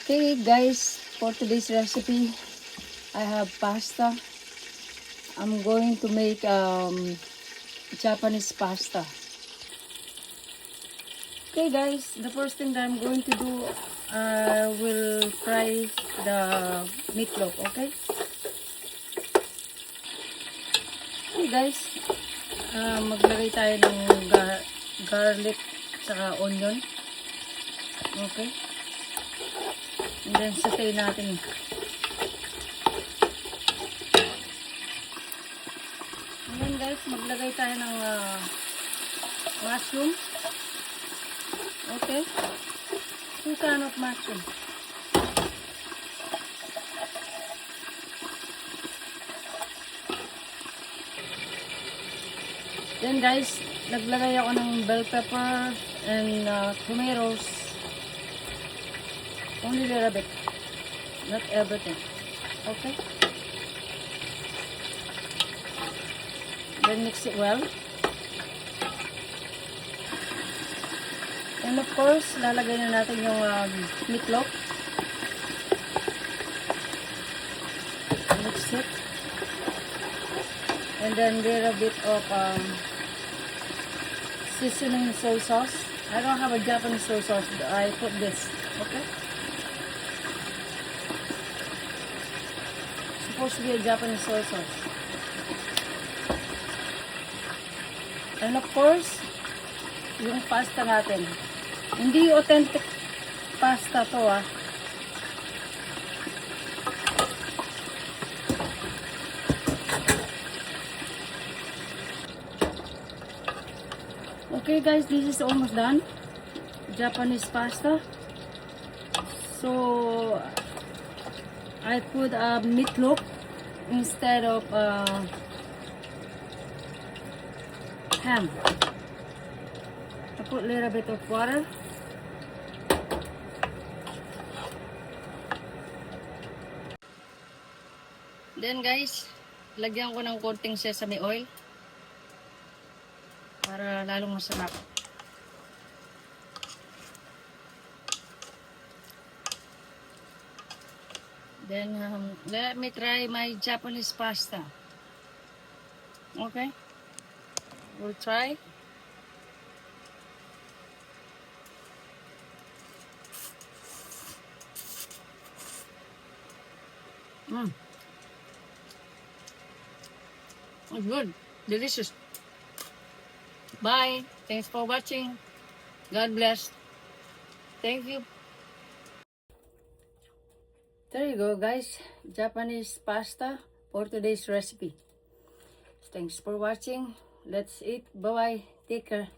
Okay guys, for today's recipe, I have pasta. I'm going to make Japanese pasta. Okay guys, the first thing that I'm going to do, I will fry the meatloaf, okay? Okay guys, maglagay tayo ng garlic saka onion. Okay? And then saute natin. And then guys, maglagay tayo ng mushroom. Okay? 2 can of mushroom. Then guys, naglagay ako ng bell pepper and tomatoes. Only a little bit. Not everything. Okay? Then mix it well. And of course, lalagay na natin yung meatloaf. Mix it. And then little bit of seasoning soy sauce. I don't have a Japanese soy sauce, but I put this. Okay? Supposed to be a Japanese soy sauce. And of course, yung pasta natin. Hindi authentic pasta to ah. Okay guys, this is almost done. Japanese pasta. So I put meatloaf instead of ham. I put a little bit of water. Then guys, lagyan ko ng konting sesame oil para lalong masarap. Then let me try my Japanese pasta. Okay, we'll try. It's good, delicious. Bye. Thanks for watching. God bless. Thank you. There you go guys, Japanese pasta for today's recipe. Thanks for watching. Let's eat. Bye bye. Take care.